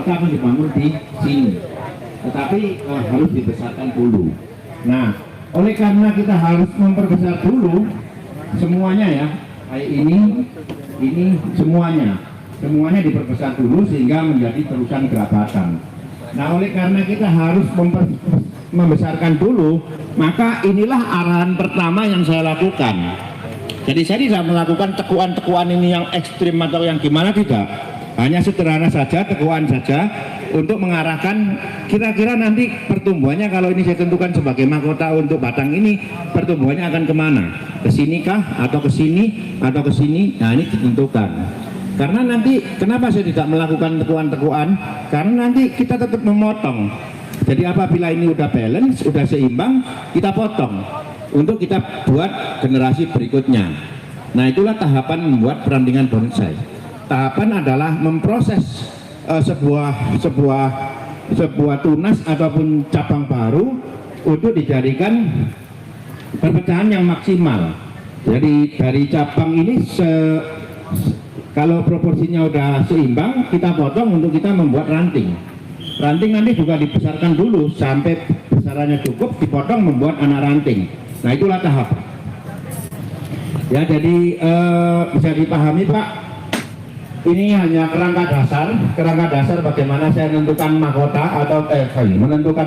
kota akan dibangun di sini, tetapi harus dibesarkan dulu. Nah, oleh karena kita harus memperbesar dulu semuanya ya, kayak ini semuanya diperbesar dulu sehingga menjadi terusan gerabatan. Nah, oleh karena kita harus membesarkan dulu, maka inilah arahan pertama yang saya lakukan. Jadi saya tidak melakukan tekuan-tekuan ini yang ekstrim atau yang gimana, tidak. Hanya sederhana saja, tekuan saja untuk mengarahkan kira-kira nanti pertumbuhannya kalau ini saya tentukan sebagai mahkota untuk batang ini, pertumbuhannya akan kemana? Ke sini kah? Atau ke sini? Atau ke sini? Nah, ini ditentukan. Karena nanti kenapa saya tidak melakukan tekuan-tekuan? Karena nanti kita tetap memotong. Jadi apabila ini udah balance, udah seimbang, kita potong untuk kita buat generasi berikutnya. Nah, itulah tahapan membuat perantingan bonsai. Tahapan adalah memproses sebuah tunas ataupun cabang baru untuk dijadikan perpecahan yang maksimal. Jadi dari cabang ini kalau proporsinya udah seimbang, kita potong untuk kita membuat ranting. Ranting nanti juga dibesarkan dulu sampai besarannya cukup, dipotong membuat anak ranting. Nah, itulah tahap. Ya, jadi bisa dipahami Pak, ini hanya kerangka dasar bagaimana saya menentukan mahkota atau menentukan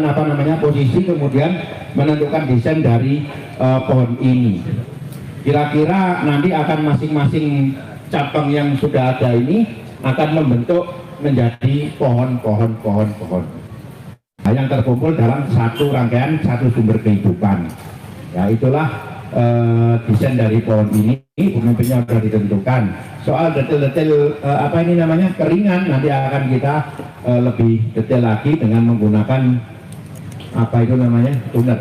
posisi, kemudian menentukan desain dari pohon ini. Kira-kira nanti akan masing-masing cabang yang sudah ada ini akan membentuk menjadi pohon-pohon yang terkumpul dalam satu rangkaian, satu sumber kehidupan. Ya, itulah desain dari pohon ini. Pemimpinnya sudah ditentukan. Soal detail-detail keringan nanti akan kita lebih detail lagi dengan menggunakan tuner.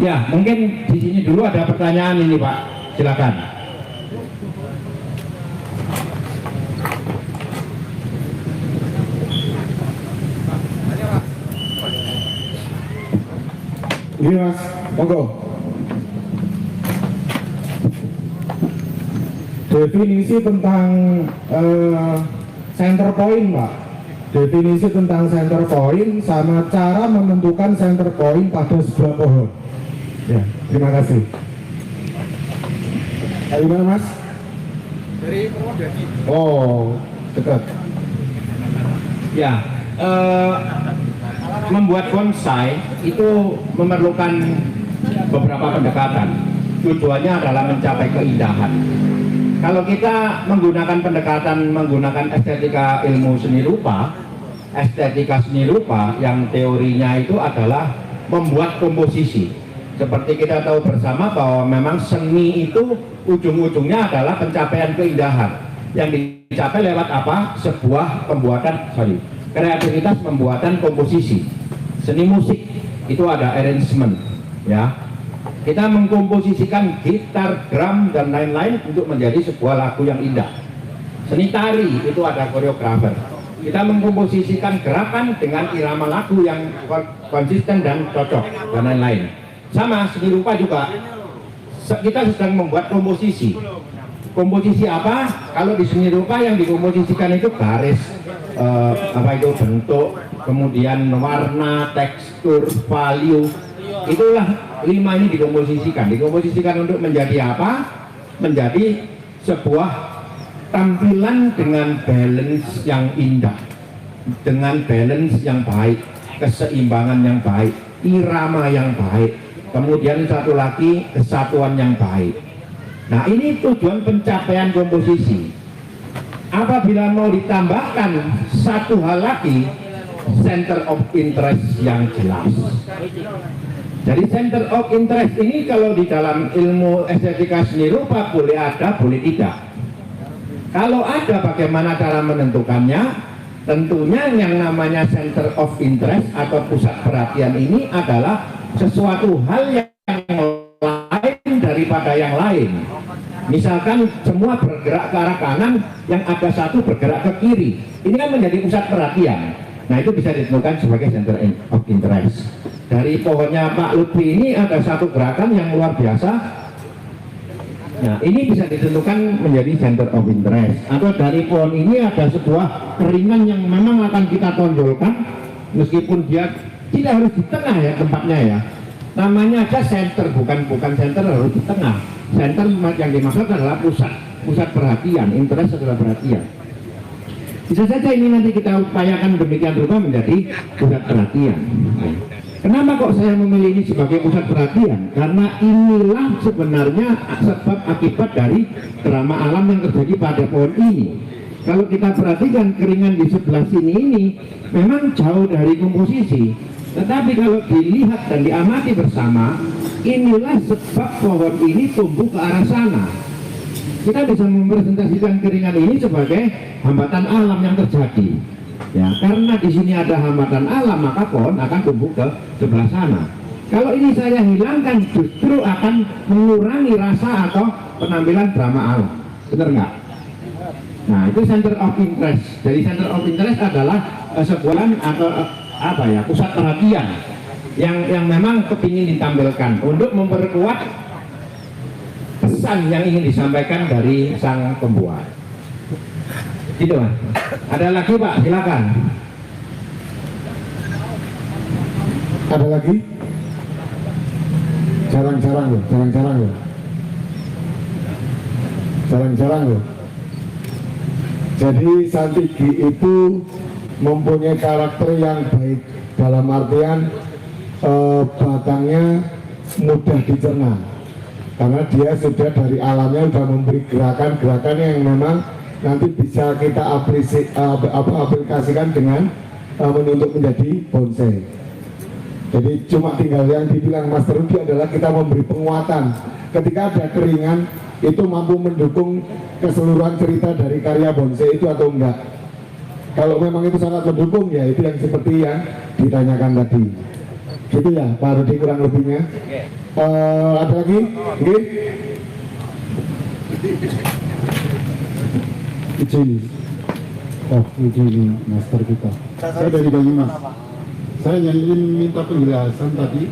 Ya, mungkin di sini dulu ada pertanyaan ini Pak, silakan. Ini Mas, monggo. Definisi tentang center point, Pak. Definisi tentang center point sama cara menentukan center point pada sebuah pohon. Ya, terima kasih. Gimana Mas? Dari Purwodadi. Oh, dekat. Ya, membuat bonsai itu memerlukan beberapa pendekatan. Tujuannya adalah mencapai keindahan. Kalau kita menggunakan estetika ilmu seni rupa, estetika seni rupa yang teorinya itu adalah membuat komposisi. Seperti kita tahu bersama bahwa memang seni itu ujung-ujungnya adalah pencapaian keindahan. Yang dicapai lewat apa? Sebuah kreativitas pembuatan komposisi. Seni musik itu ada arrangement, ya. Kita mengkomposisikan gitar, drum dan lain-lain untuk menjadi sebuah lagu yang indah. Seni tari itu ada koreografer. Kita mengkomposisikan gerakan dengan irama lagu yang konsisten dan cocok dan lain-lain. Sama seni rupa juga. Kita sedang membuat komposisi. Komposisi apa? Kalau di seni rupa yang dikomposisikan itu garis, bentuk, kemudian warna, tekstur, value. Itulah 5 ini dikomposisikan untuk menjadi apa? Menjadi sebuah tampilan dengan balance yang indah, dengan balance yang baik, keseimbangan yang baik, irama yang baik, kemudian satu lagi kesatuan yang baik. Nah, ini tujuan pencapaian komposisi. Apabila mau ditambahkan satu hal lagi, center of interest yang jelas. Jadi center of interest ini kalau di dalam ilmu estetika seni rupa boleh ada, boleh tidak. Kalau ada, bagaimana cara menentukannya? Tentunya yang namanya center of interest atau pusat perhatian ini adalah sesuatu hal yang lain daripada yang lain. Misalkan semua bergerak ke arah kanan, yang ada satu bergerak ke kiri. Ini kan menjadi pusat perhatian. Nah, itu bisa ditentukan sebagai center of interest. Dari pohonnya Pak Lutfi ini ada satu gerakan yang luar biasa. Nah, ini bisa ditentukan menjadi center of interest. Atau dari pohon ini ada sebuah keringan yang memang akan kita tonjolkan, meskipun dia tidak harus di tengah ya tempatnya ya. Namanya aja center, bukan center harus di tengah. Center yang dimaksud adalah pusat perhatian, interest adalah perhatian. Bisa saja ini nanti kita upayakan demikian rupa menjadi pusat perhatian. Kenapa kok saya memilih ini sebagai pusat perhatian? Karena inilah sebenarnya sebab akibat dari drama alam yang terjadi pada pohon ini. Kalau kita perhatikan keringan di sebelah sini ini memang jauh dari komposisi. Tetapi kalau dilihat dan diamati bersama, inilah sebab pohon ini tumbuh ke arah sana. Kita bisa mempresentasikan keringan ini sebagai hambatan alam yang terjadi. Ya, karena di sini ada hambatan alam, maka pohon akan tumbuh ke sebelah sana. Kalau ini saya hilangkan, justru akan mengurangi rasa atau penampilan drama alam. Benar nggak? Nah, itu center of interest. Jadi center of interest adalah sebuah atau pusat perhatian yang memang kepingin ditampilkan untuk memperkuat pesan yang ingin disampaikan dari sang pembuat. Gitu Mas. Ada lagi Pak, silakan. Ada lagi? Jarang-jarang loh. Jadi Santigi itu mempunyai karakter yang baik dalam artian batangnya mudah dicerna karena dia sudah dari alamnya sudah memberi gerakan-gerakan yang memang nanti bisa kita aplikasikan dengan untuk menjadi bonsai. Jadi cuma tinggal yang dibilang Mas Rudi adalah kita memberi penguatan ketika ada keringan itu mampu mendukung keseluruhan cerita dari karya bonsai itu atau enggak. Kalau memang itu sangat mendukung ya itu yang seperti yang ditanyakan tadi. Gitu ya Pak Rudi kurang lebihnya. Ada lagi? Oke. Ini master kita. Saya dari Banyumas. Saya ingin minta penjelasan tadi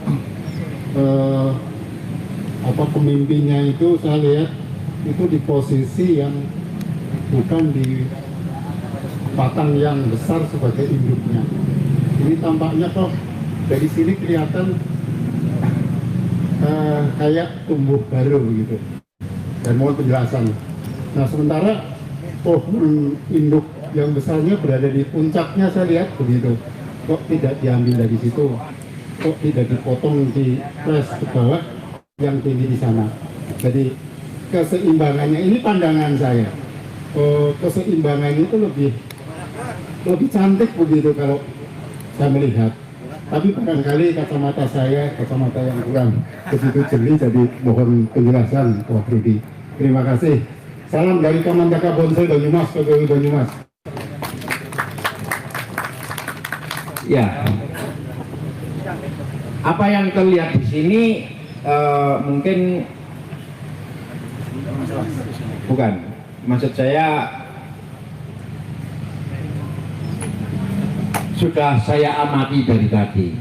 pemimpinnya itu saya lihat itu di posisi yang bukan di batang yang besar sebagai induknya. Ini tampaknya kok dari sini kelihatan kayak tumbuh baru gitu. Dan mohon penjelasan. Nah sementara induk yang besarnya berada di puncaknya saya lihat begitu. Kok tidak diambil dari situ? Kok tidak dipotong di press ke bawah yang tinggi di sana? Jadi keseimbangannya ini pandangan saya. Keseimbangannya itu lebih cantik begitu kalau saya melihat. Tapi barangkali kacamata saya kacamata yang kurang begitu jeli, jadi mohon penjelasan Pak Rudi. Terima kasih. Salam dari Kamandaka Bonsai Banyumas, PGRI Banyumas. Ya, apa yang terlihat di sini mungkin bukan, maksud saya sudah saya amati dari tadi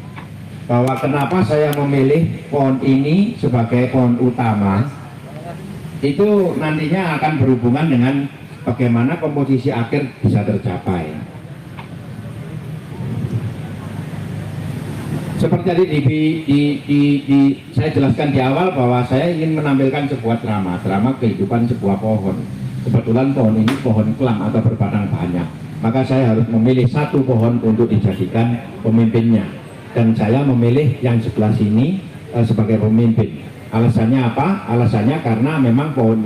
bahwa kenapa saya memilih pohon ini sebagai pohon utama itu nantinya akan berhubungan dengan bagaimana komposisi akhir bisa tercapai. Seperti tadi saya jelaskan di awal bahwa saya ingin menampilkan sebuah drama kehidupan sebuah pohon. Kebetulan pohon ini pohon kelam atau berbatang banyak, maka saya harus memilih satu pohon untuk dijadikan pemimpinnya, dan saya memilih yang sebelah sini sebagai pemimpin. Alasannya apa? Alasannya karena memang pohon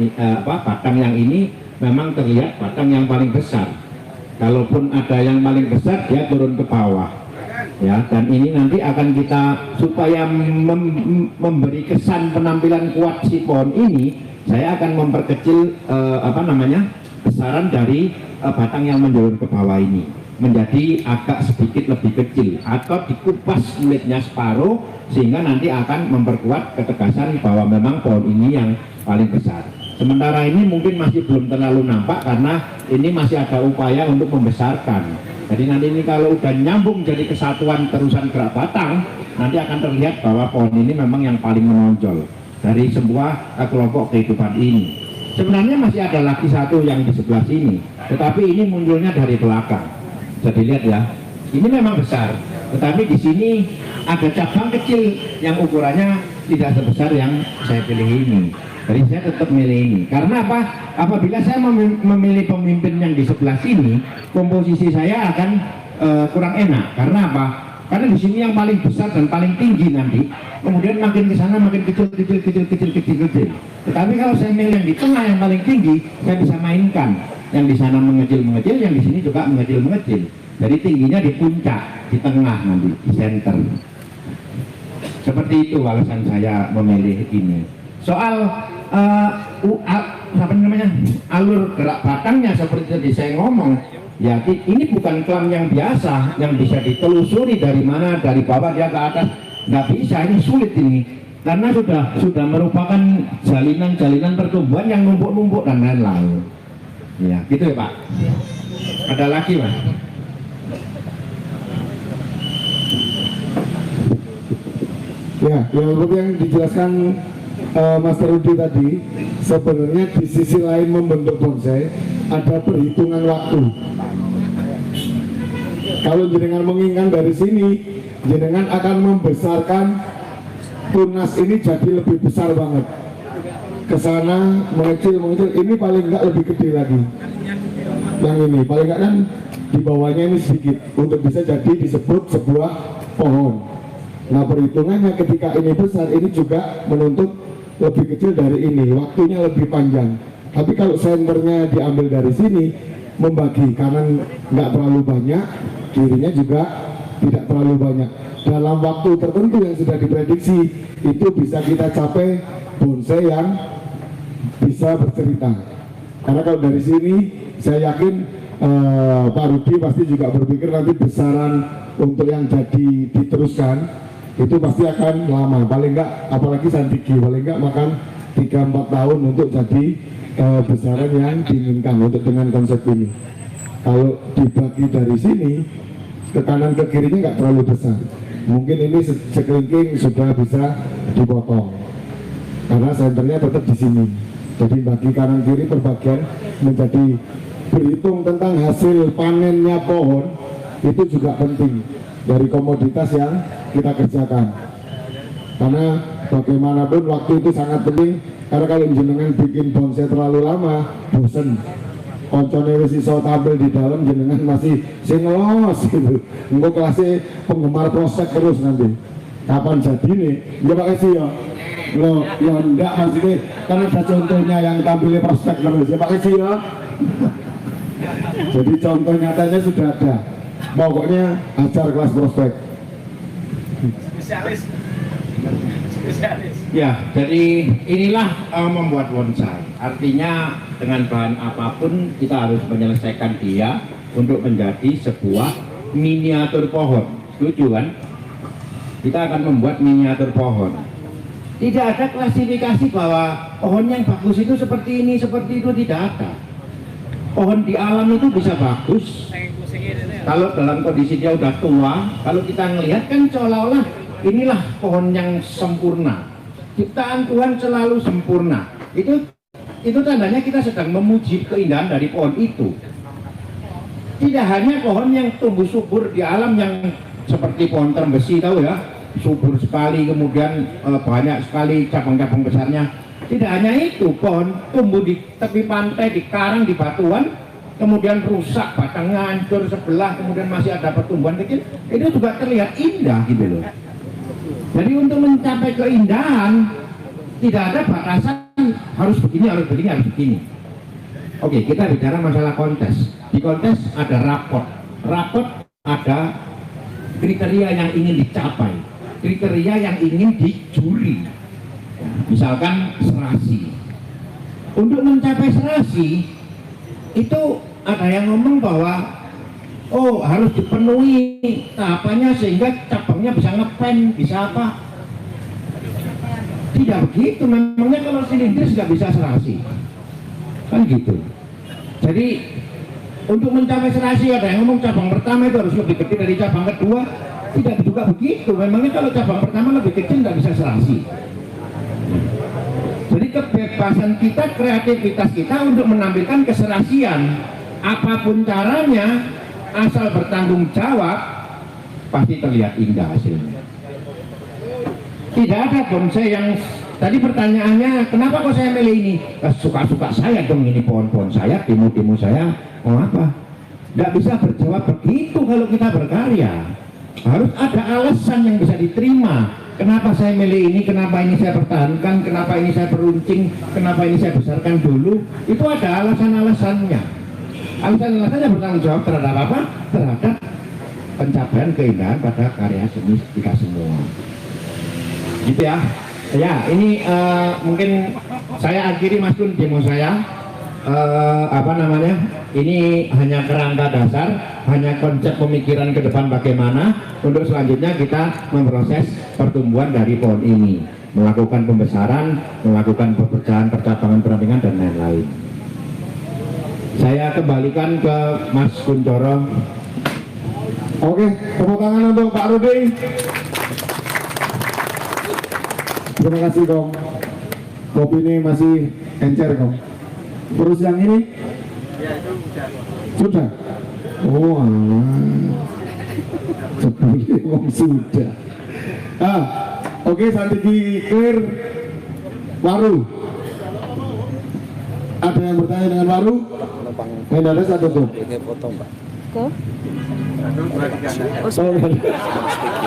batang yang ini memang terlihat batang yang paling besar. Kalaupun ada yang paling besar, dia turun ke bawah. Ya, dan ini nanti akan kita supaya memberi kesan penampilan kuat si pohon ini, saya akan memperkecil besaran dari batang yang menjulur ke bawah ini menjadi agak sedikit lebih kecil atau dikupas kulitnya separuh sehingga nanti akan memperkuat ketegasan bahwa memang pohon ini yang paling besar. Sementara ini mungkin masih belum terlalu nampak karena ini masih ada upaya untuk membesarkan. Jadi nanti ini kalau udah nyambung jadi kesatuan terusan gerak batang, nanti akan terlihat bahwa pohon ini memang yang paling menonjol dari sebuah kelompok kehidupan ini. Sebenarnya masih ada lagi satu yang di sebelah sini, tetapi ini munculnya dari belakang. Jadi lihat ya, ini memang besar, tetapi di sini ada cabang kecil yang ukurannya tidak sebesar yang saya pilih ini. Jadi saya tetap milih ini. Karena apa? Apabila saya memilih pemimpin yang di sebelah sini, komposisi saya akan kurang enak. Karena apa? Karena di sini yang paling besar dan paling tinggi nanti, kemudian makin ke sana makin kecil. Tetapi kalau saya milih yang di tengah yang paling tinggi, saya bisa mainkan. Yang di sana mengecil, yang di sini juga mengecil. Jadi tingginya di puncak, di tengah nanti, di center. Seperti itu alasan saya memilih ini. Soal apa namanya, alur gerak batangnya seperti tadi saya ngomong, ya ini bukan klam yang biasa yang bisa ditelusuri dari mana, dari bawah dia ke atas, nggak bisa, ini sulit ini karena sudah merupakan jalinan pertumbuhan yang numpuk dan lain-lain. Ya gitu ya Pak. Ada lagi Mas? Ya, yang seperti yang dijelaskan Mas Rudi tadi, sebenarnya di sisi lain membentuk bonsai ada perhitungan waktu. Kalau jenengan menginginkan dari sini, jenengan akan membesarkan tunas ini jadi lebih besar banget. Ke sana mengecil, ini paling enggak lebih gede lagi. Yang ini paling enggak kan di bawahnya ini sedikit untuk bisa jadi disebut sebuah pohon. Nah perhitungannya ketika ini besar, ini juga menuntut lebih kecil dari ini, waktunya lebih panjang. Tapi kalau senternya diambil dari sini, membagi kanan nggak terlalu banyak, kirinya juga tidak terlalu banyak. Dalam waktu tertentu yang sudah diprediksi, itu bisa kita capai bonsai yang bisa bercerita. Karena kalau dari sini, saya yakin Pak Rudi pasti juga berpikir nanti besaran untuk yang jadi diteruskan itu pasti akan lama, paling enggak apalagi Santiki, paling enggak makan 3-4 tahun untuk jadi besaran yang diinginkan untuk dengan konsep ini. Kalau dibagi dari sini ke kanan ke kirinya enggak terlalu besar, mungkin ini sekelingking sudah bisa dipotong karena senternya tetap di sini. Jadi bagi kanan kiri perbagian menjadi berhitung tentang hasil panennya pohon itu juga penting dari komoditas yang kita kerjakan, karena bagaimanapun waktu itu sangat penting. Karena kalau jenengan bikin bonsai terlalu lama, bosen, koncone wis iso tampil di dalam, jenengan masih singlos gitu, engko kelasnya penggemar prospek terus nanti. Kapan jadi nih? Ya Pak Esi ya. Loh, ya enggak maksudnya, kan ada contohnya yang tampilnya prospek terus, ya Pak Esi ya. Jadi contoh nyatanya sudah ada. Pokoknya ajar kelas prospek. Spesialis. Ya, jadi inilah membuat bonsai. Artinya dengan bahan apapun kita harus menyelesaikan dia untuk menjadi sebuah miniatur pohon. Setuju kan? Kita akan membuat miniatur pohon. Tidak ada klasifikasi bahwa pohon yang bagus itu seperti ini, seperti itu, tidak ada. Pohon di alam itu bisa bagus kalau dalam kondisi dia udah tua. Kalau kita ngelihat kan seolah-olah inilah pohon yang sempurna, ciptaan Tuhan selalu sempurna. Itu tandanya kita sedang memuji keindahan dari pohon itu. Tidak hanya pohon yang tumbuh subur di alam yang seperti pohon terembesi, tahu ya, subur sekali, kemudian banyak sekali cabang-cabang besarnya. Tidak hanya itu, pohon tumbuh di tepi pantai, di karang, di batuan, kemudian rusak, batangnya hancur sebelah, kemudian masih ada pertumbuhan kecil, itu juga terlihat indah gitu loh. Jadi untuk mencapai keindahan tidak ada batasan harus begini, harus begini, harus begini. Oke, kita bicara masalah kontes. Di kontes ada raport ada kriteria yang ingin dicapai, kriteria yang ingin dijuri. Misalkan serasi. Untuk mencapai serasi itu ada yang ngomong bahwa harus dipenuhi tahapannya sehingga cabangnya bisa ngepen, bisa apa. Tidak begitu, memangnya kalau silindris nggak bisa serasi kan gitu. Jadi untuk mencapai serasi ada yang ngomong cabang pertama itu harus lebih kecil dari cabang kedua. Tidak juga begitu, memangnya kalau cabang pertama lebih kecil nggak bisa serasi. Jadi kebebasan kita, kreativitas kita untuk menampilkan keserasian, apapun caranya, asal bertanggung jawab, pasti terlihat indah hasilnya. Tidak ada bonsai yang tadi pertanyaannya, kenapa kok saya milih ini? Suka-suka saya dong, ini pohon-pohon saya, timu-timu saya, mau apa? Tidak bisa berjawab begitu kalau kita berkarya. Harus ada alasan yang bisa diterima. Kenapa saya milih ini, kenapa ini saya pertahankan, kenapa ini saya peruncing, kenapa ini saya besarkan dulu. Itu ada alasan-alasannya. Alasan-alasannya bertanggung jawab terhadap apa? Terhadap pencapaian keindahan pada karya seni kita semua. Gitu ya. Ya, ini mungkin saya akhiri Mas Kun demo saya. Ini hanya kerangka dasar, hanya konsep pemikiran ke depan bagaimana untuk selanjutnya kita memproses pertumbuhan dari pohon ini, melakukan pembesaran, melakukan perpecahan, percabangan, perampingan dan lain-lain. Saya kembalikan ke Mas Kuncoro. Oke, tepuk tangan untuk Pak Rudi. Terima kasih Kong. Kopi ini masih encer Kong. Terus yang ini? Ya, itu Sudah? Oh alah. Sebelumnya Kong sudah. Oke, Santiki clear. Waru. Ada yang bertanya dengan Waru? Tidak ada, satu tuh. Kok? Oh,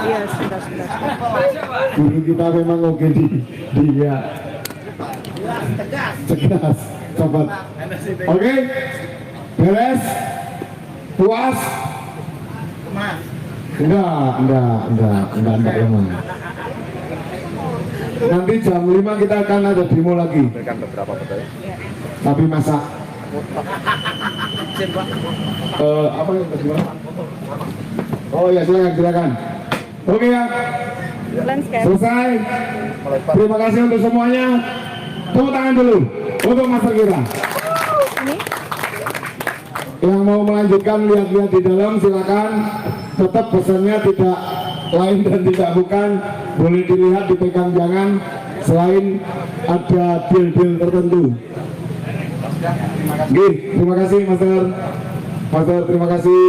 Iya, sudah. guru kita memang oke dia tegas, sobat. Oke, beres, puas. Enggak lemah. Nanti jam 5 kita akan ada demo lagi. Tapi masak. Apa yang kedua? Oh ya, silakan. Oke ya. Landscape. Selesai. Terima kasih untuk semuanya. Tepuk tangan dulu untuk master kita. Ini? Yang mau melanjutkan lihat-lihat di dalam silakan. Tetap pesannya tidak lain dan tidak bukan. Boleh dilihat, dipegang jangan. Selain ada deal-deal tertentu. Terima kasih Master. Terima kasih.